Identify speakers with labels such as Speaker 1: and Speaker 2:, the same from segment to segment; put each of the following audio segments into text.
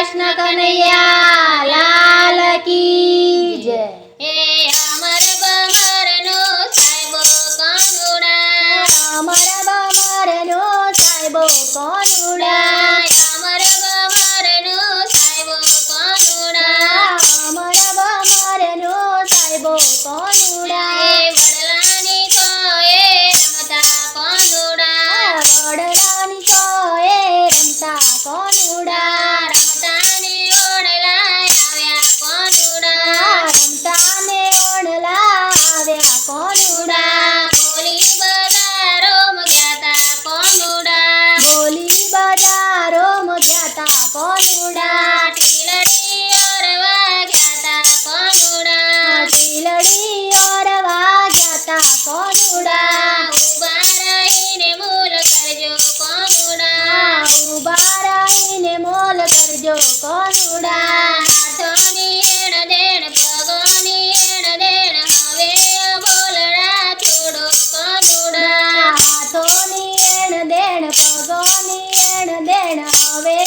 Speaker 1: કૃષ્ણ કનૈયા લાલ કી જય.
Speaker 2: એ અમર બમરનો સાહેબો કાનુડા,
Speaker 1: અમર બમરનો સાહેબો કોનુડા,
Speaker 2: અમર બમરનો સાહેબો કાનુડા.
Speaker 1: અમર બમરનો સાહેબો કોનુડા,
Speaker 2: એ વડલાની કોએ રમતા કાનુડા,
Speaker 1: વડલાની કોએ રમતા કોનુડા,
Speaker 2: રમતાની ઓણલા આવ્યા કાનુડા,
Speaker 1: રમતાને ઓણલા આવ્યા કોનુડા,
Speaker 2: બોલી બજારોમાં ગ્યાતા કાનુડા,
Speaker 1: બોલી બજારોમાં ગ્યાતા કોનુડા,
Speaker 2: ટીલડી ઓરવા ગ્યાતા કાનુડા,
Speaker 1: ટીલડી ઓરવા ગ્યાતા કોનુડા,
Speaker 2: ઉભા રહીને મૂલ કરજો કાનુડા,
Speaker 1: ઉભા રહીને મોલ કરજો કોનુડા,
Speaker 2: હાથોની એણ દેણ પગોની એણ દેણ હવે બોલડા છોડો કાનુડા,
Speaker 1: હાથોની એણ દેણ પગોની એણ દેણ હવે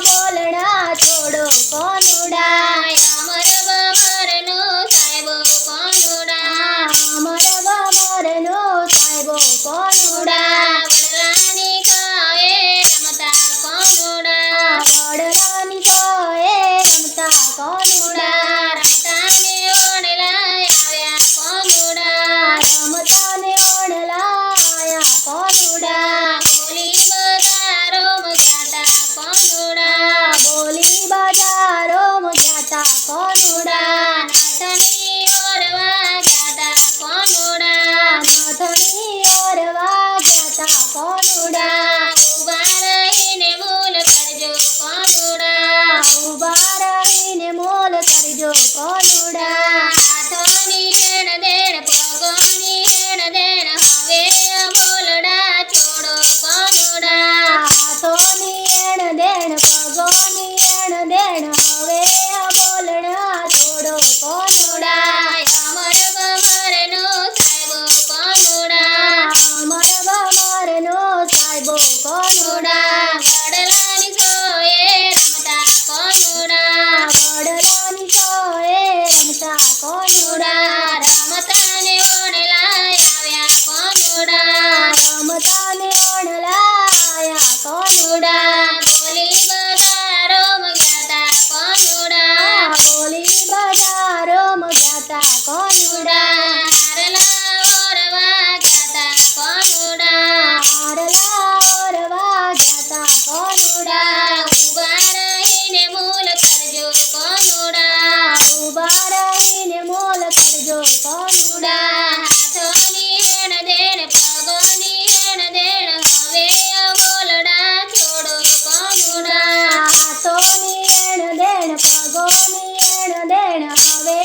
Speaker 1: બોલણા છોડો કોનુડા,
Speaker 2: અમર બમરનો સાહેબો કાનુડા,
Speaker 1: અમર બમરનો સાહેબો કોનુડા,
Speaker 2: વડલાની કાએ રમતા કાનુડા,
Speaker 1: વડલાની કોએ રમતા કોનુડા,
Speaker 2: રમતાને ઓણલા આવ્યા કાનુડા,
Speaker 1: રમતાને ઓણલા આયા કોનુડા,
Speaker 2: બોલી બજારોમાં ગ્યાતા કાનુડા,
Speaker 1: બોલી બજારોમાં ગ્યાતા કોનુડા,
Speaker 2: નાથની ઓરવા ગ્યાતા કાનુડા,
Speaker 1: નાથની ઓરવા ગ્યાતા કોનુડા,
Speaker 2: ઉભા રહીને મૂલ કરજો કાનુડા,
Speaker 1: ઉભા રહીને મોલ કરજો કોનુડા,
Speaker 2: હાથોની એણ દેણ પગોની એણ દેણ હવે બોલડા છોડો કાનુડા,
Speaker 1: હાથોની એણ દેણ પગોની એણ દેણ હવે બોલણા છોડો કોનુડા,
Speaker 2: અમર બમરનો સાહેબો કાનુડા,
Speaker 1: અમર બમરનો સાહેબો કોનુડા,
Speaker 2: વડલાની સોએ રમતા કાનુડા,
Speaker 1: વડલાની કોએ રમતા કોનુડા,
Speaker 2: રમતાને ઓણલા આવ્યા કાનુડા,
Speaker 1: રમતાને ઓણલા આયા કોનુડા,
Speaker 2: બોલી બજારોમાં ગ્યાતા કાનુડા,
Speaker 1: બોલી બજારોમાં ગ્યાતા કોનુડા,
Speaker 2: હારલા ઓરવા ગ્યાતા કાનુડા,
Speaker 1: હારલા ઓરવા ગ્યાતા કોનુડા,
Speaker 2: ઉભા રહીને મૂલ કરજો કાનુડા,
Speaker 1: ઉભા રહીને મોલ કરજો કોનુડા,
Speaker 2: હાથોની એણ દેણ પગોની એણ દેણ હવે બોલડા છોડો કાનુડા,
Speaker 1: હાથોની એણ દેણ પગોની એણ દેણ હવે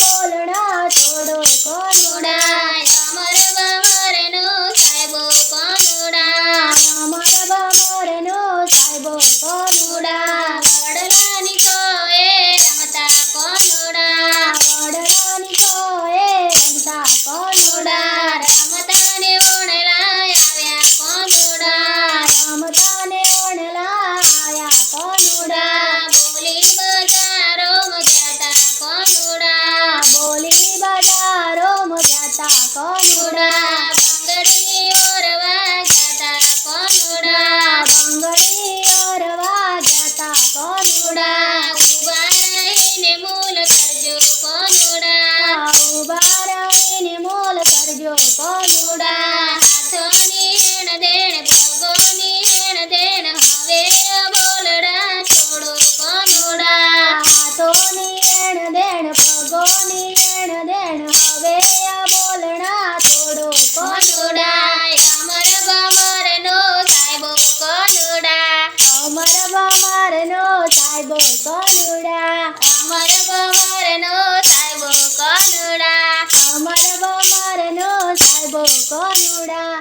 Speaker 1: બોલણા છોડો કોનુડા,
Speaker 2: અમર બમરનો સાહેબો કાનુડા,
Speaker 1: અમર બમરનો સાહેબો કોનુડા,
Speaker 2: વડલાની કોએ રમતા કાનુડા,
Speaker 1: વડલાની કોએ રમતા કોનુડા,
Speaker 2: રમતાને ઓણલા આવ્યા કાનુડા,
Speaker 1: રમતાને ઓણલા આયા કોનુડા,
Speaker 2: બોલી બજારોમાં ગ્યાતા કાનુડા,
Speaker 1: બોલી બજારોમાં ગ્યાતા કોનુડા,
Speaker 2: બંગડી ઓરવા ગ્યાતા કાનુડા,
Speaker 1: બંગડી ઓરવા ગ્યાતા કોનુડા,
Speaker 2: ઉભા રહીને મૂલ કરજો કાનુડા,
Speaker 1: ઉભા રહીને મોલ કરજો કોનુડા,
Speaker 2: હાથોની એણ દેણ પગોની એણ દેણ હવે બોલડા છોડો કાનુડા,
Speaker 1: હાથોની એણ દેણ પગોની એણ દેણ હવે બોલણા છોડો કોનુડા,
Speaker 2: અમર બમરનો સાહેબો કાનુડા,
Speaker 1: અમર બમરનો સાહેબો કોનુડા,
Speaker 2: અમર બમરનો સાહેબો કાનુડા.
Speaker 1: અમર બમરનો સાહેબો કોનુડા.